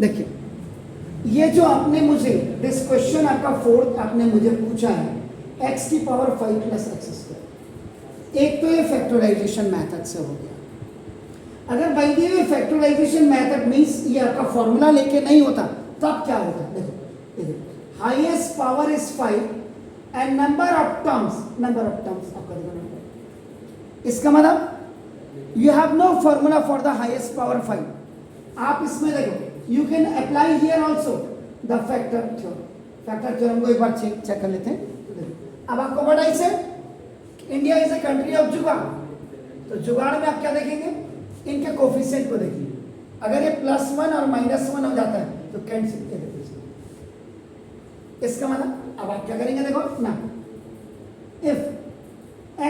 देखिए, ये जो आपने मुझे दिस क्वेश्चन आपका फोर्थ आपने मुझे पूछा है x की पावर 5 प्लस एक्स स्क्वायर। एक तो ये फैक्टराइजेशन मेथड से हो गया। अगर by the way factorization method means ये आपका फॉर्मूला लेके नहीं होता तब क्या होता? देखो, highest power is 5 and number of terms आपका देखो नंबर, इसका मतलब you have no formula for the highest power 5। आप इसमें देखो you can apply here also the factor theorem। Factor theorem को एक बार चेक कर लेते हैं। अब आपको पता है India is a country of जुगाड़, तो जुगाड़ में आप क्या देखेंगे? इनके कोफिशिएंट को देखिए। अगर ये +1 और -1 हो जाता है तो कैंसिल कर देते। इसका मतलब अब आप क्या करेंगे? देखो ना, इफ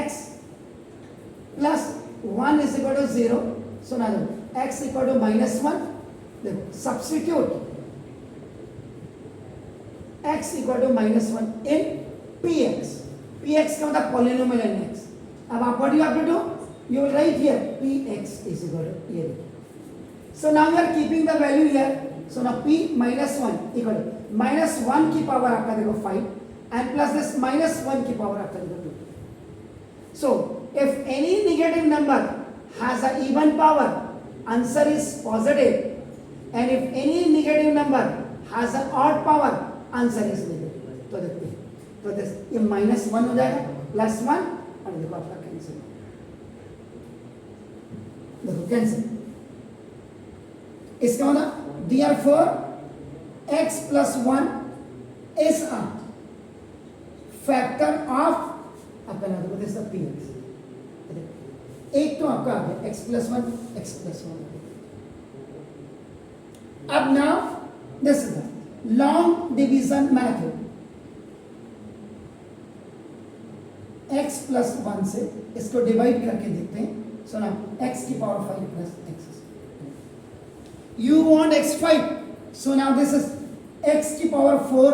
x + 1 = 0, सुना दो x = -1, देखो substitute x = -1 in px। px का मतलब पॉलिनोमियल इन x। अब आप what you have to do? You will write here px = ये। So now you are keeping the value here. So now p - 1 = -1 की power आपका देखो 5 and plus this -1 की power आपका देखो 2। So if any negative number has a even power, answer is positive, and if any negative number has an odd power, answer is negative। तो देखते हैं, तो ये -1 हो जाएगा, +1 और देखो आपका कैंसिल, देखो कैंसिल। इसका मतलब therefore x + 1 is a factor of आपका ना देखो दिस px। एक तो आपका आ गया x + 1 x + 1। अब now this is the long division method। x + 1 से इसको डिवाइड करके देखते हैं। सो नाउ x की power 5 plus x। You want x5, so now this is x की पावर 4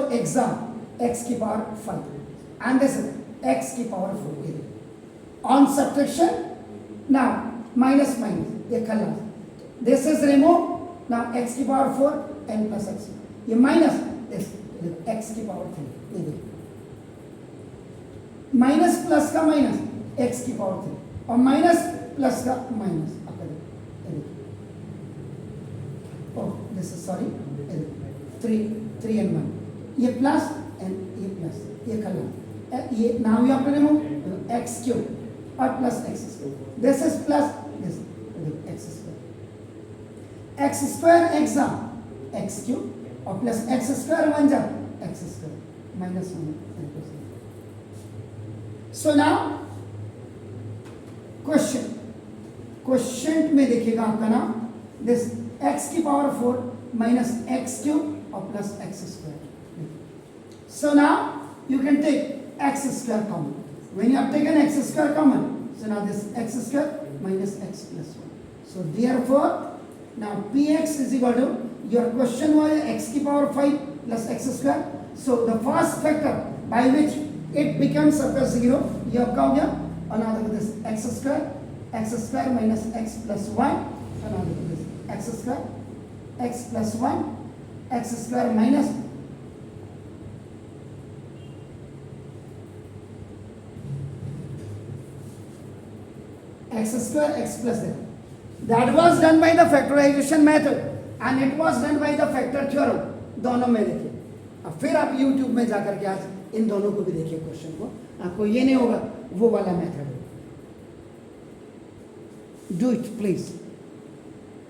x की power 5 and this is x की power 4। On subtraction now minus ये खल्लास, this is remove. Now x की power 4 n + x, ये minus x की power 3, ये देखिए माइनस प्लस का माइनस x की पावर 3 और माइनस प्लस का माइनस आपका देखिए। Oh this is sorry 3 and 1, ये प्लस एंड ये प्लस, ये करना ये now you have to remove x³ और plus x²। This is plus this x², x² x³ और प्लस x² बन जा x² -1। सो नाउ क्वेश्चन में देखिएगा आपका नाम दिस x की पावर 4 माइनस x³ और plus x²। So now you can take x² common। when you have taken x² common, so now this x² minus x plus 1, so therefore now px is equal to, your question was x की power 5 plus x², so the first factor by which it becomes a 0 ये आपका हो गया। और now look at this x² minus x plus 1, and now look at this x² x plus 1 x² minus x² x plus 0. That was done by the factorization method and it was done by the factor theorem। दोनों में देखिए। अब फिर आप YouTube में जाकर के आज इन दोनों को भी देखिए क्वेश्चन को, आपको ये नहीं होगा वो वाला मेथड। Do it please.